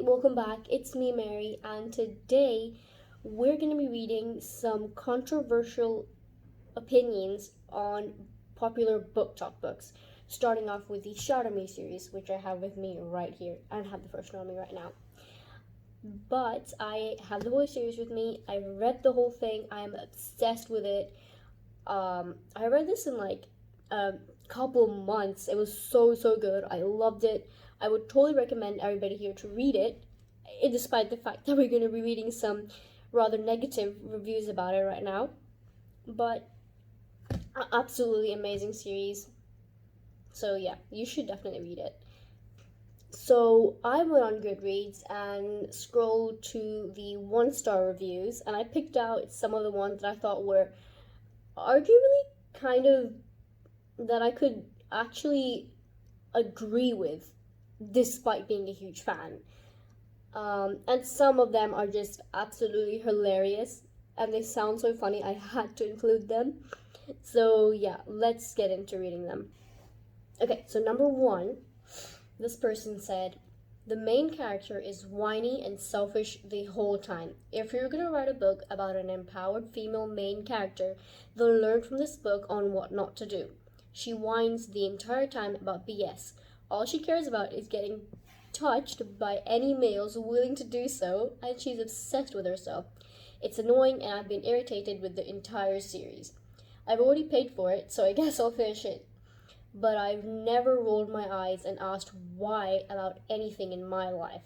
welcome back. It's me, Mary, and today we're going to be reading some controversial opinions on popular book talk books. Starting off with the Shatter series, which I have with me right here, and have the first one on me right now. But I have the whole series with me. I read the whole thing. I am obsessed with it. I read this in like a couple months. It was so good. I loved it. I would totally recommend everybody here to read it, despite the fact that we're going to be reading some rather negative reviews about it right now. But absolutely amazing series. So yeah, you should definitely read it. So I went on Goodreads and scrolled to the 1-star reviews, and I picked out some of the ones that I thought were arguably kind of that I could actually agree with, despite being a huge fan. And some of them are just absolutely hilarious, and they sound so funny I had to include them. So yeah, let's get into reading them. Okay, so number 1, this person said, the main character is whiny and selfish the whole time. If you're gonna write a book about an empowered female main character, they'll learn from this book on what not to do. She whines the entire time about BS. All she cares about is getting touched by any males willing to do so, and she's obsessed with herself. It's annoying, and I've been irritated with the entire series. I've already paid for it, so I guess I'll finish it. But I've never rolled my eyes and asked why about anything in my life.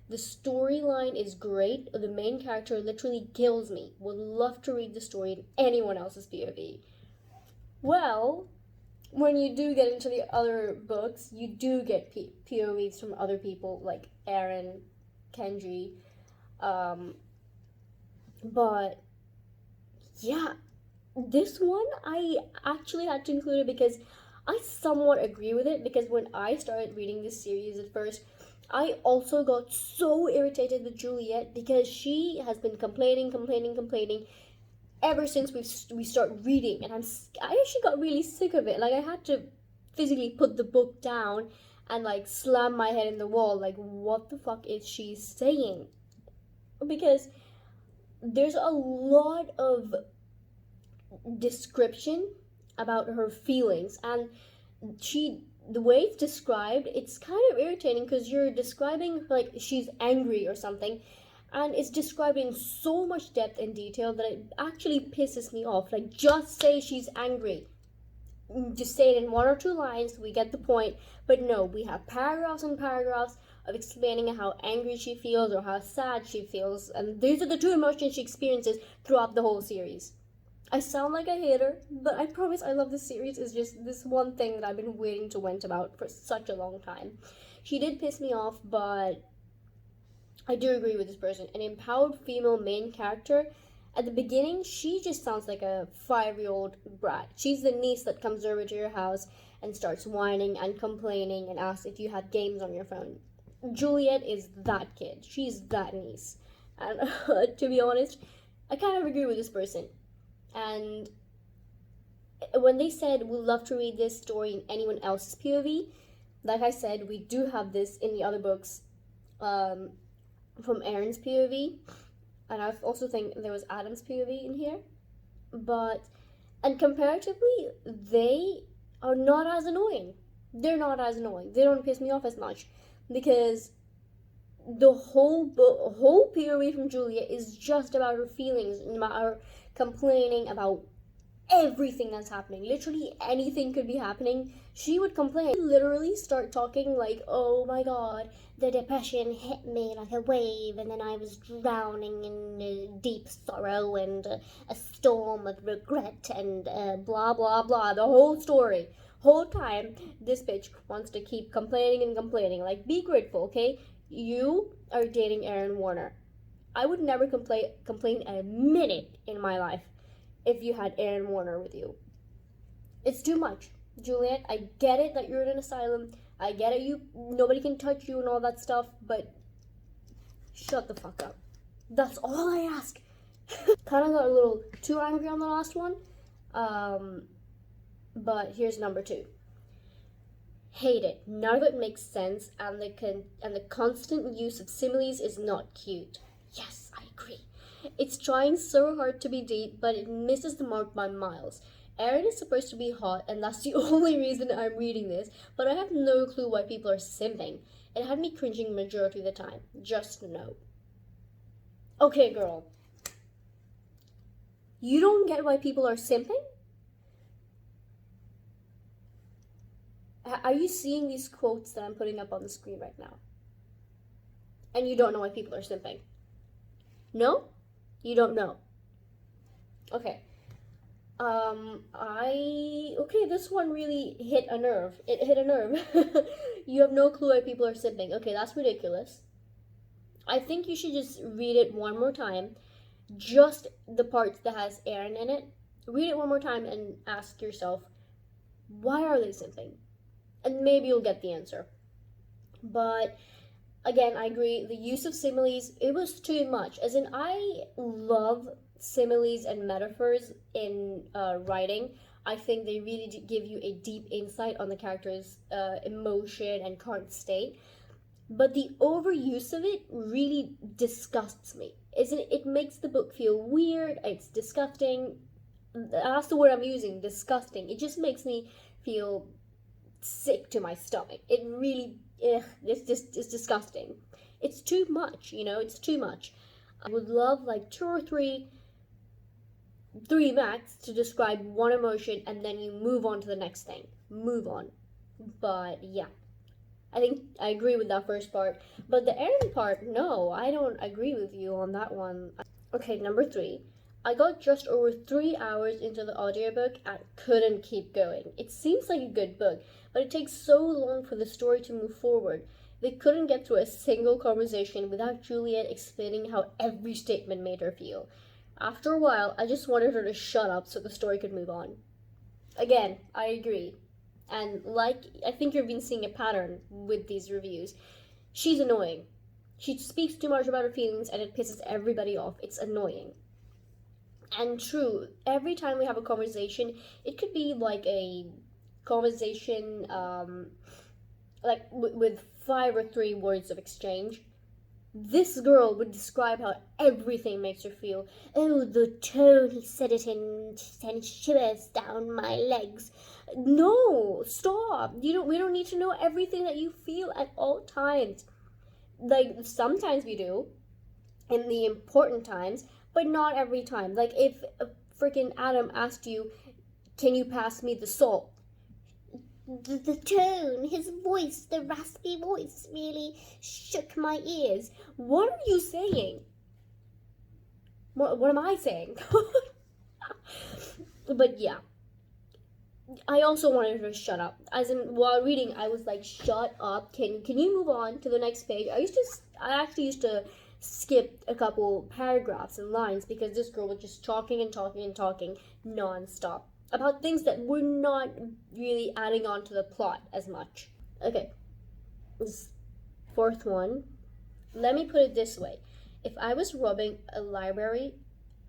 The storyline is great. The main character literally kills me. Would love to read the story in anyone else's POV. Well, when you do get into the other books, you do get POVs from other people like Aaron, Kenji. But yeah, this one I actually had to include it because I somewhat agree with it, because when I started reading this series at first, I also got so irritated with Juliette because she has been complaining ever since we start reading, and I actually got really sick of it. Like, I had to physically put the book down and like slam my head in the wall, like, what the fuck is she saying? Because there's a lot of description about her feelings, and the way it's described, it's kind of irritating because you're describing like she's angry or something, and it's described in so much depth and detail that it actually pisses me off. Like, just say she's angry. Just say it in 1 or 2 lines, we get the point. But no, we have paragraphs and paragraphs of explaining how angry she feels or how sad she feels, and these are the 2 emotions she experiences throughout the whole series. I sound like a hater, but I promise I love this series. It's just this one thing that I've been waiting to vent about for such a long time. She did piss me off, but I do agree with this person. An empowered female main character. At the beginning, she just sounds like a 5-year-old brat. She's the niece that comes over to your house and starts whining and complaining and asks if you had games on your phone. Juliette is that kid. She's that niece. And to be honest, I kind of agree with this person. And when they said we'd love to read this story in anyone else's POV, like I said, we do have this in the other books from Aaron's POV, and I also think there was Adam's POV in here. And comparatively, they are not as annoying. They're not as annoying. They don't piss me off as much, because the whole POV from Juliette is just about her feelings and about her complaining about everything that's happening. Literally anything could be happening, she would complain. She'd literally start talking like, oh my god, the depression hit me like a wave, and then I was drowning in deep sorrow and a storm of regret and blah blah blah. The whole story. Whole time, this bitch wants to keep complaining and complaining. Like, be grateful, okay? You are dating Aaron Warner. I would never complain a minute in my life if you had Aaron Warner with you. It's too much. Juliette, I get it that you're in an asylum. I get it, nobody can touch you and all that stuff, but shut the fuck up. That's all I ask. Kind of got a little too angry on the last one. But here's number 2. Hate it. None of it makes sense, and the constant use of similes is not cute. Yes, I agree. It's trying so hard to be deep, but it misses the mark by miles. Eren is supposed to be hot, and that's the only reason I'm reading this, but I have no clue why people are simping. It had me cringing majority of the time. Just no. Okay, girl. You don't get why people are simping? Are you seeing these quotes that I'm putting up on the screen right now? And you don't know why people are simping? No? You don't know. Okay. Okay, this one really hit a nerve. It hit a nerve. You have no clue why people are simping. Okay, that's ridiculous. I think you should just read it one more time. Just the parts that has Eren in it. Read it one more time and ask yourself, why are they simping? And maybe you'll get the answer. But again, I agree, the use of similes, it was too much. As in, I love similes and metaphors in writing. I think they really give you a deep insight on the character's emotion and current state. But the overuse of it really disgusts me. Isn't it? It makes the book feel weird. It's disgusting. That's the word I'm using, disgusting. It just makes me feel sick to my stomach. It really, it's disgusting. It's too much, it's too much. I would love like 2 or 3 max to describe one emotion, and then you move on to the next thing. Move on. But yeah, I think I agree with that first part. But the Eren part, no, I don't agree with you on that one. Okay, number 3. I got just over 3 hours into the audiobook and couldn't keep going. It seems like a good book, but it takes so long for the story to move forward. They couldn't get through a single conversation without Juliette explaining how every statement made her feel. After a while, I just wanted her to shut up so the story could move on. Again, I agree. And I think you've been seeing a pattern with these reviews. She's annoying. She speaks too much about her feelings and it pisses everybody off. It's annoying. And true, every time we have a conversation, it could be like a conversation with 5 or 3 words of exchange. This girl would describe how everything makes her feel. Oh, the tone he said it in sent shivers down my legs. No, stop. We don't need to know everything that you feel at all times. Like, sometimes we do, in the important times, but not every time. Like, if freaking Adam asked you, can you pass me the salt? The tone, his voice, the raspy voice really shook my ears. What are you saying? What am I saying? But yeah. I also wanted her to shut up. As in, while reading, I was like, shut up. Can you move on to the next page? I actually used to skip a couple paragraphs and lines because this girl was just talking and talking and talking non-stop about things that were not really adding on to the plot as much. Okay, this 4th one. Let me put it this way. If I was robbing a library,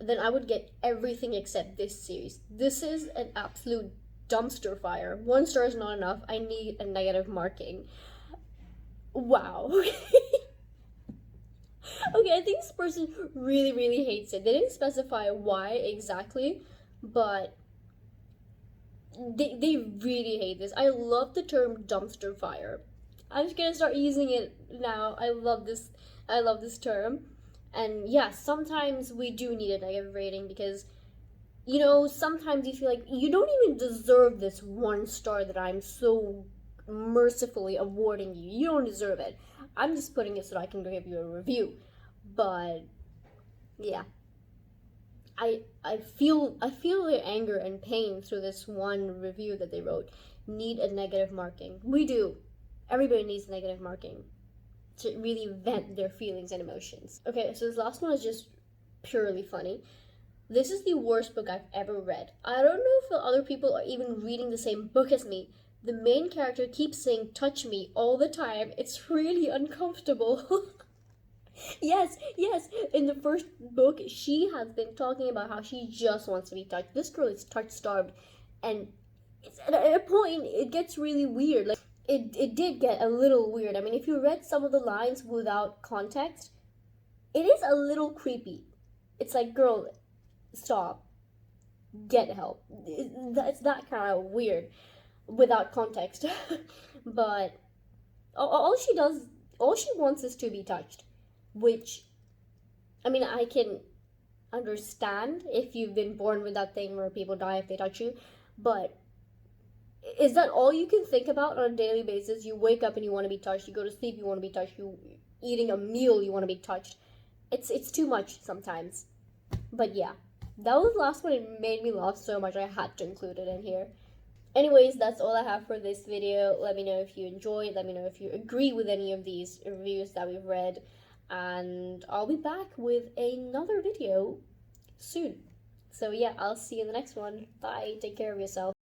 then I would get everything except this series. This is an absolute dumpster fire. 1 star is not enough. I need a negative marking. Wow. Okay, I think this person really, really hates it. They didn't specify why exactly, but they really hate this. I love the term dumpster fire. I'm just gonna start using it now. I love this term. And yeah, sometimes we do need a negative rating because, sometimes you feel like you don't even deserve this 1 star that I'm so mercifully awarding you. You don't deserve it. I'm just putting it so that I can give you a review. But yeah, I feel their anger and pain through this one review that they wrote. Need a negative marking. We do. Everybody needs negative marking to really vent their feelings and emotions. Okay, so this last one is just purely funny. This is the worst book I've ever read. I don't know if other people are even reading the same book as me. The main character keeps saying touch me all the time. It's really uncomfortable. Yes, in the first book, she has been talking about how she just wants to be touched. This girl is touch starved, and it's at a point, it gets really weird. Like, it did get a little weird. I mean, if you read some of the lines without context, it is a little creepy. It's like, girl, stop, get help. It's that kind of weird without context. But all she does, all she wants is to be touched, which, I mean, I can understand if you've been born with that thing where people die if they touch you, but is that all you can think about on a daily basis? You wake up and you want to be touched, you go to sleep, you want to be touched, you eating a meal, you want to be touched. It's too much sometimes. But yeah, that was the last one. It made me laugh so much I had to include it in here. Anyways, that's all I have for this video. Let me know if you enjoyed, let me know if you agree with any of these reviews that we've read, and I'll be back with another video soon. So yeah, I'll see you in the next one. Bye, take care of yourself.